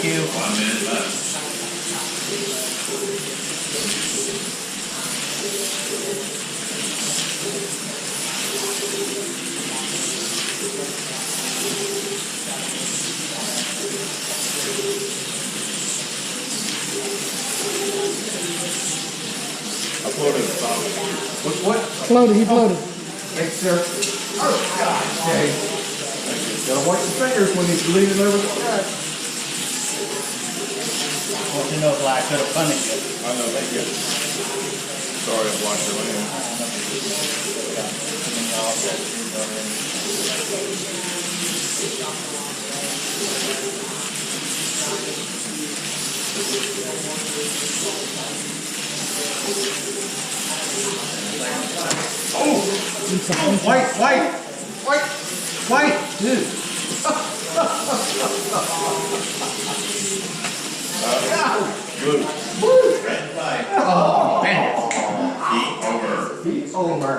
Thank you. 1 minute left. Uploaded the top. What? Floated, he floated. Thanks, sir. Oh, God. Okay. Gotta watch your fingers when he's leaning over the track. Well, you know, I could have punished you. I know, thank you. Sorry I blocked your lane. Oh, white, dude. Blue. Red flag. Oh, man. Heat over. He's over.